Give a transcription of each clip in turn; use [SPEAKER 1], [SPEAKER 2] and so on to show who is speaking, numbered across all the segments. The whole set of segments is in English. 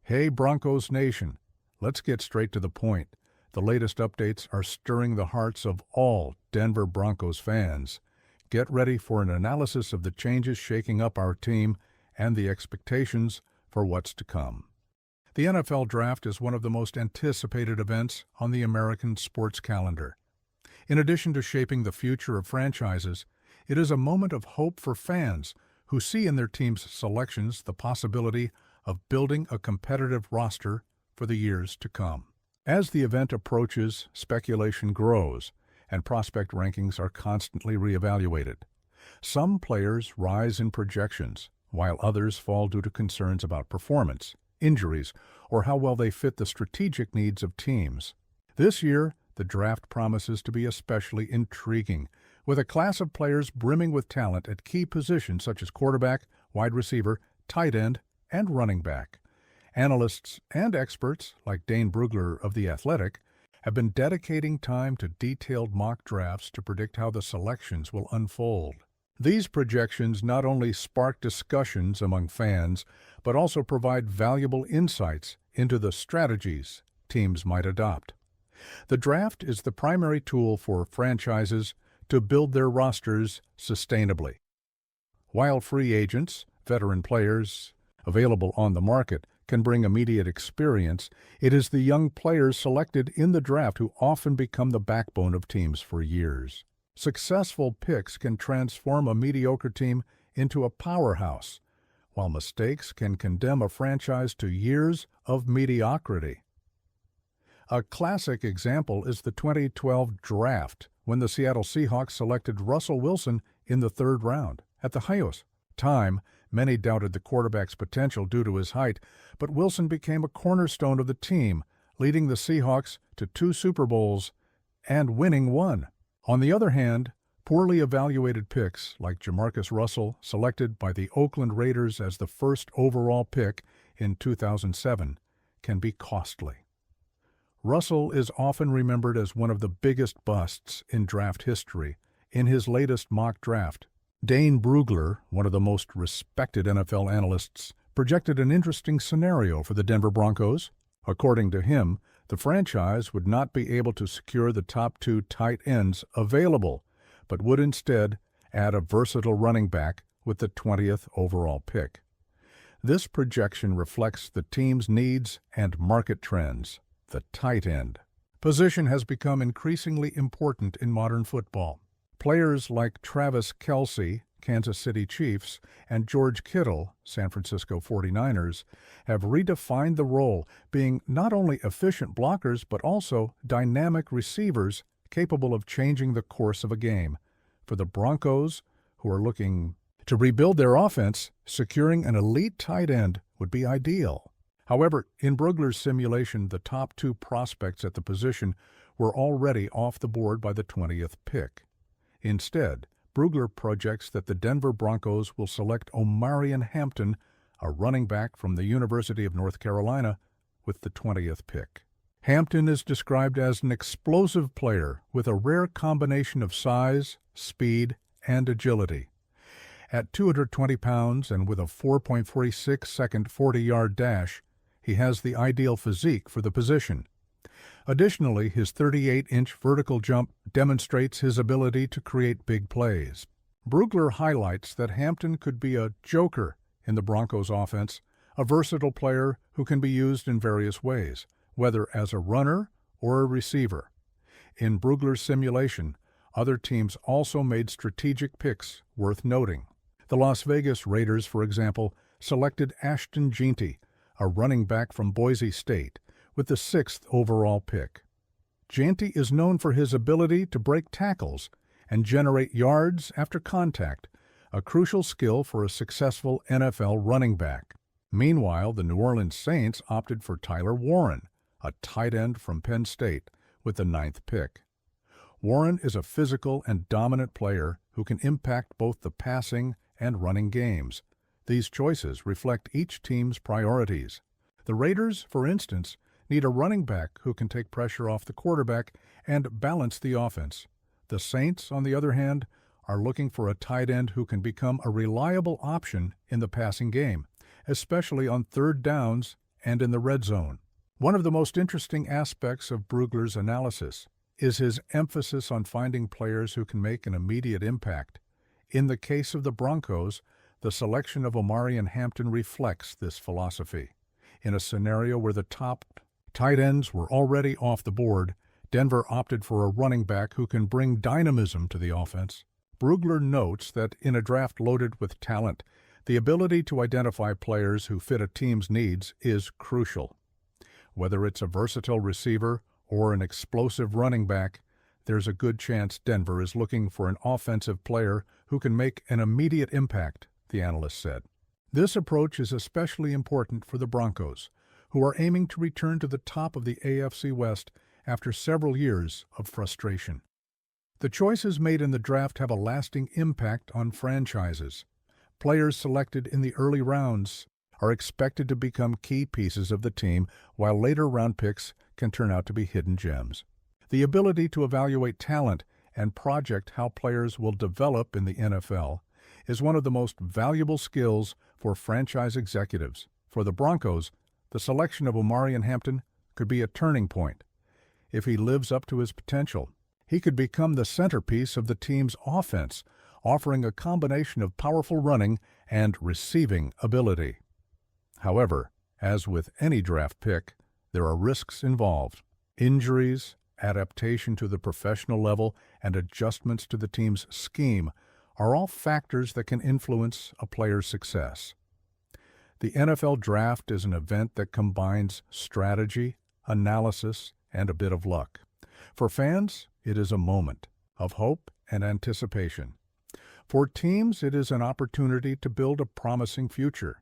[SPEAKER 1] Hey Broncos Nation, let's get straight to the point. The latest updates are stirring the hearts of all Denver Broncos fans. Get ready for an analysis of the changes shaking up our team and the expectations for what's to come. The NFL Draft is one of the most anticipated events on the American sports calendar. In addition to shaping the future of franchises, it is a moment of hope for fans who see in their team's selections the possibility of building a competitive roster for the years to come. As the event approaches, speculation grows, and prospect rankings are constantly reevaluated. Some players rise in projections, while others fall due to concerns about performance, injuries, or how well they fit the strategic needs of teams. This year, the draft promises to be especially intriguing, with a class of players brimming with talent at key positions such as quarterback, wide receiver, tight end, and running back. Analysts and experts, like Dane Brugler of The Athletic, have been dedicating time to detailed mock drafts to predict how the selections will unfold. These projections not only spark discussions among fans, but also provide valuable insights into the strategies teams might adopt. The draft is the primary tool for franchises to build their rosters sustainably. While free agents, veteran players available on the market, can bring immediate experience, it is the young players selected in the draft who often become the backbone of teams for years. Successful picks can transform a mediocre team into a powerhouse, while mistakes can condemn a franchise to years of mediocrity. A classic example is the 2012 draft, when the Seattle Seahawks selected Russell Wilson in the third round. At the highest time, many doubted the quarterback's potential due to his height, but Wilson became a cornerstone of the team, leading the Seahawks to 2 Super Bowls and winning 1. On the other hand, poorly evaluated picks like Jamarcus Russell, selected by the Oakland Raiders as the first overall pick in 2007, can be costly. Russell is often remembered as one of the biggest busts in draft history. In his latest mock draft, Dane Brugler, one of the most respected NFL analysts, projected an interesting scenario for the Denver Broncos. According to him, the franchise would not be able to secure the top 2 tight ends available, but would instead add a versatile running back with the 20th overall pick. This projection reflects the team's needs and market trends. The tight end position has become increasingly important in modern football. Players like Travis Kelce, Kansas City Chiefs, and George Kittle, San Francisco 49ers, have redefined the role, being not only efficient blockers but also dynamic receivers capable of changing the course of a game. For the Broncos, who are looking to rebuild their offense, securing an elite tight end would be ideal. However, in Brugler's simulation, the top 2 prospects at the position were already off the board by the 20th pick. Instead, Brugler projects that the Denver Broncos will select Omarion Hampton, a running back from the University of North Carolina, with the 20th pick. Hampton is described as an explosive player with a rare combination of size, speed, and agility. At 220 pounds and with a 4.46-second 40-yard dash, he has the ideal physique for the position. Additionally, his 38-inch vertical jump demonstrates his ability to create big plays. Brugler highlights that Hampton could be a joker in the Broncos offense, a versatile player who can be used in various ways, whether as a runner or a receiver. In Brugler's simulation, other teams also made strategic picks worth noting. The Las Vegas Raiders, for example, selected Ashton Jeanty, a running back from Boise State, with the 6th overall pick. Jeanty is known for his ability to break tackles and generate yards after contact, a crucial skill for a successful NFL running back. Meanwhile, the New Orleans Saints opted for Tyler Warren, a tight end from Penn State, with the 9th pick. Warren is a physical and dominant player who can impact both the passing and running games. These choices reflect each team's priorities. The Raiders, for instance, need a running back who can take pressure off the quarterback and balance the offense. The Saints, on the other hand, are looking for a tight end who can become a reliable option in the passing game, especially on third downs and in the red zone. One of the most interesting aspects of Brugler's analysis is his emphasis on finding players who can make an immediate impact. In the case of the Broncos, the selection of Omarion Hampton reflects this philosophy. In a scenario where the top tight ends were already off the board, Denver opted for a running back who can bring dynamism to the offense. Brugler notes that in a draft loaded with talent, the ability to identify players who fit a team's needs is crucial. Whether it's a versatile receiver or an explosive running back, there's a good chance Denver is looking for an offensive player who can make an immediate impact, the analyst said. This approach is especially important for the Broncos, who are aiming to return to the top of the AFC West after several years of frustration. The choices made in the draft have a lasting impact on franchises. Players selected in the early rounds are expected to become key pieces of the team, while later round picks can turn out to be hidden gems. The ability to evaluate talent and project how players will develop in the NFL is one of the most valuable skills for franchise executives. For the Broncos, the selection of Omarion Hampton could be a turning point. If he lives up to his potential, he could become the centerpiece of the team's offense, offering a combination of powerful running and receiving ability. However, as with any draft pick, there are risks involved. Injuries, adaptation to the professional level, and adjustments to the team's scheme are all factors that can influence a player's success. The NFL Draft is an event that combines strategy, analysis, and a bit of luck. For fans, it is a moment of hope and anticipation. For teams, it is an opportunity to build a promising future.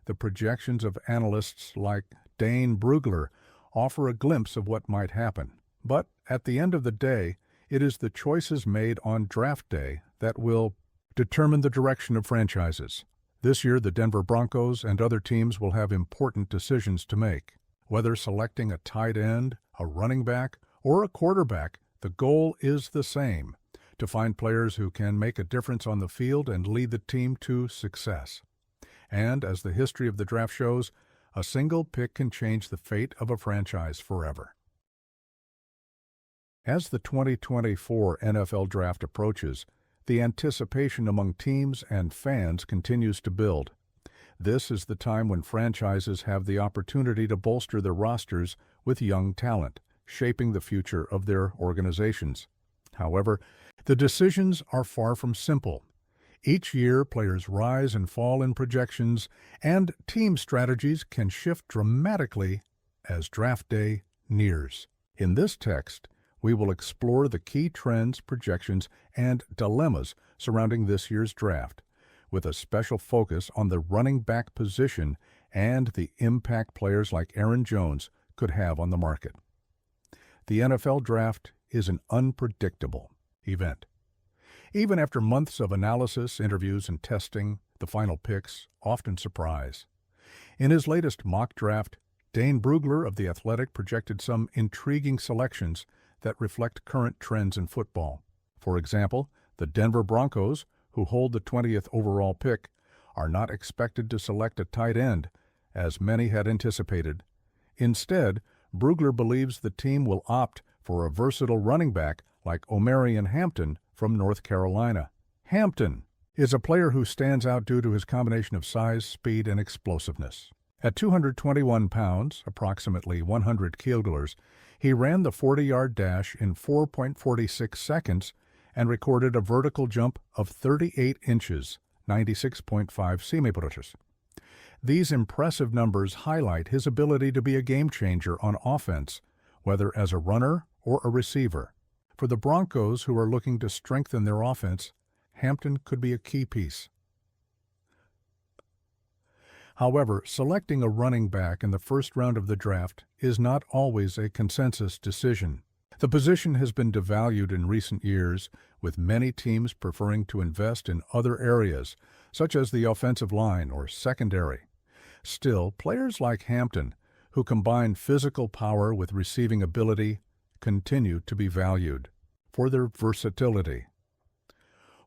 [SPEAKER 1] The projections of analysts like Dane Brugler offer a glimpse of what might happen. But at the end of the day, it is the choices made on draft day that will determine the direction of franchises. This year, the Denver Broncos and other teams will have important decisions to make. Whether selecting a tight end, a running back, or a quarterback, the goal is the same: to find players who can make a difference on the field and lead the team to success. And as the history of the draft shows, a single pick can change the fate of a franchise forever. As the 2024 NFL Draft approaches, the anticipation among teams and fans continues to build. This is the time when franchises have the opportunity to bolster their rosters with young talent, shaping the future of their organizations. However, the decisions are far from simple. Each year, players rise and fall in projections, and team strategies can shift dramatically as draft day nears. In this text, we will explore the key trends, projections, and dilemmas surrounding this year's draft, with a special focus on the running back position and the impact players like Aaron Jones could have on the market. The NFL Draft is an unpredictable event. Even after months of analysis, interviews, and testing, the final picks often surprise. In his latest mock draft, Dane Brugler of The Athletic projected some intriguing selections that reflect current trends in football. For example, the Denver Broncos, who hold the 20th overall pick, are not expected to select a tight end, as many had anticipated. Instead, Brugler believes the team will opt for a versatile running back like Omarion Hampton from North Carolina. Hampton is a player who stands out due to his combination of size, speed, and explosiveness. At 221 pounds, approximately 100 kilograms, he ran the 40-yard dash in 4.46 seconds and recorded a vertical jump of 38 inches, 96.5 centimeters. These impressive numbers highlight his ability to be a game-changer on offense, whether as a runner or a receiver. For the Broncos, who are looking to strengthen their offense, Hampton could be a key piece. However, selecting a running back in the first round of the draft is not always a consensus decision. The position has been devalued in recent years, with many teams preferring to invest in other areas, such as the offensive line or secondary. Still, players like Hampton, who combine physical power with receiving ability, continue to be valued for their versatility.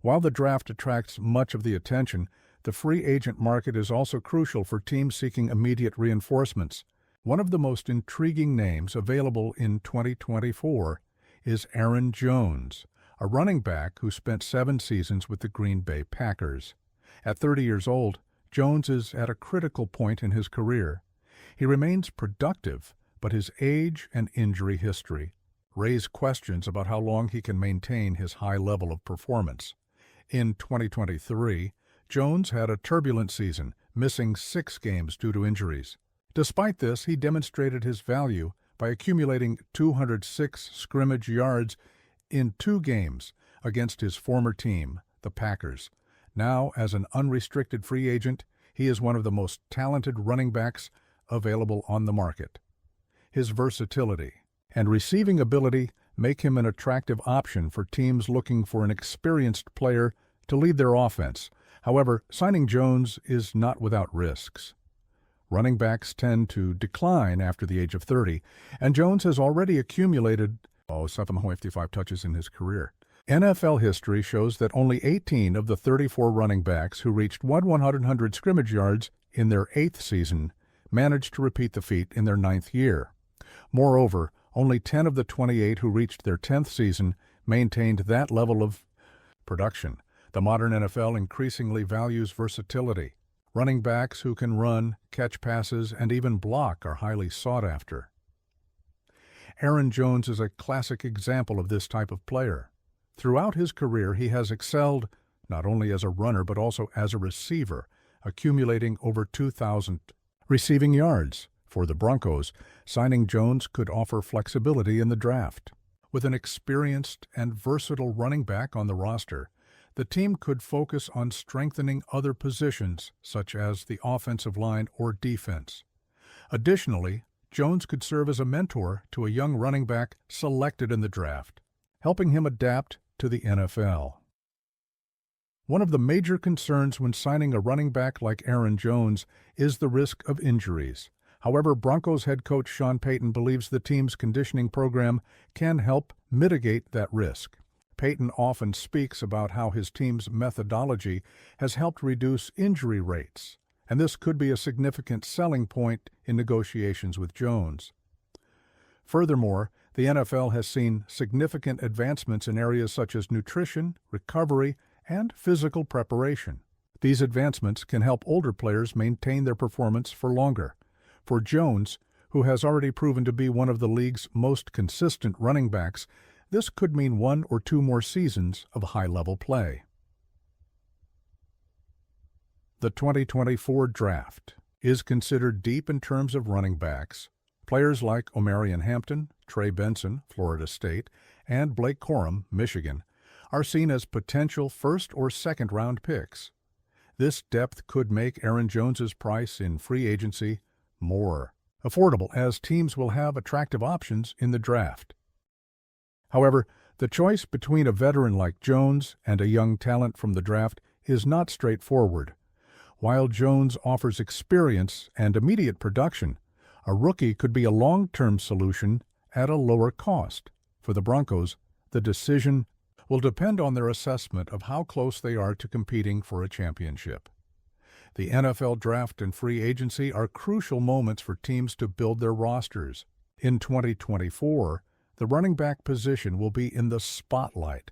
[SPEAKER 1] While the draft attracts much of the attention, The free agent market is also crucial for teams seeking immediate reinforcements. One of the most intriguing names available in 2024 is Aaron Jones, a running back who spent 7 seasons with the Green Bay Packers. At 30 years old, Jones is at a critical point in his career. He remains productive, but his age and injury history raise questions about how long he can maintain his high level of performance. In 2023, Jones had a turbulent season, missing 6 games due to injuries. Despite this, he demonstrated his value by accumulating 206 scrimmage yards in 2 games against his former team, the Packers. Now, as an unrestricted free agent, he is one of the most talented running backs available on the market. His versatility and receiving ability make him an attractive option for teams looking for an experienced player to lead their offense. However, signing Jones is not without risks. Running backs tend to decline after the age of 30, and Jones has already accumulated 755 touches in his career. NFL history shows that only 18 of the 34 running backs who reached 100 scrimmage yards in their 8th season managed to repeat the feat in their 9th year. Moreover, only 10 of the 28 who reached their 10th season maintained that level of production. The modern NFL increasingly values versatility. Running backs who can run, catch passes, and even block are highly sought after. Aaron Jones is a classic example of this type of player. Throughout his career, he has excelled not only as a runner but also as a receiver, accumulating over 2,000 receiving yards. For the Broncos, signing Jones could offer flexibility in the draft. With an experienced and versatile running back on the roster, the team could focus on strengthening other positions, such as the offensive line or defense. Additionally, Jones could serve as a mentor to a young running back selected in the draft, helping him adapt to the NFL. One of the major concerns when signing a running back like Aaron Jones is the risk of injuries. However, Broncos head coach Sean Payton believes the team's conditioning program can help mitigate that risk. Payton often speaks about how his team's methodology has helped reduce injury rates, and this could be a significant selling point in negotiations with Jones. Furthermore, the NFL has seen significant advancements in areas such as nutrition, recovery, and physical preparation. These advancements can help older players maintain their performance for longer. For Jones, who has already proven to be one of the league's most consistent running backs, this could mean 1 or 2 more seasons of high-level play. The 2024 draft is considered deep in terms of running backs. Players like Omarion Hampton, Trey Benson, Florida State, and Blake Corum, Michigan, are seen as potential first- or second-round picks. This depth could make Aaron Jones's price in free agency more affordable, as teams will have attractive options in the draft. However, the choice between a veteran like Jones and a young talent from the draft is not straightforward. While Jones offers experience and immediate production, a rookie could be a long-term solution at a lower cost. For the Broncos, the decision will depend on their assessment of how close they are to competing for a championship. The NFL draft and free agency are crucial moments for teams to build their rosters. In 2024, the running back position will be in the spotlight,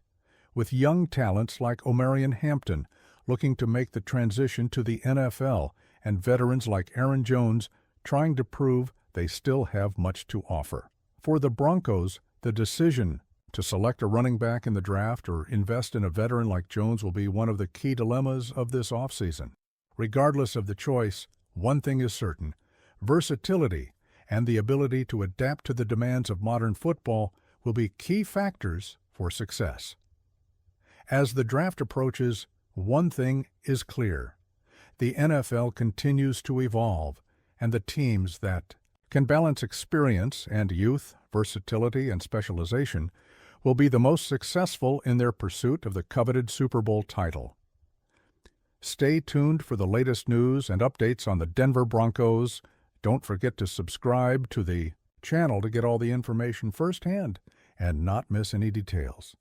[SPEAKER 1] with young talents like Omarion Hampton looking to make the transition to the NFL and veterans like Aaron Jones trying to prove they still have much to offer. For the Broncos, the decision to select a running back in the draft or invest in a veteran like Jones will be one of the key dilemmas of this offseason. Regardless of the choice, one thing is certain: versatility and the ability to adapt to the demands of modern football will be key factors for success. As the draft approaches, one thing is clear: the NFL continues to evolve, and the teams that can balance experience and youth, versatility, and specialization will be the most successful in their pursuit of the coveted Super Bowl title. Stay tuned for the latest news and updates on the Denver Broncos. Don't forget to subscribe to the channel to get all the information firsthand and not miss any details.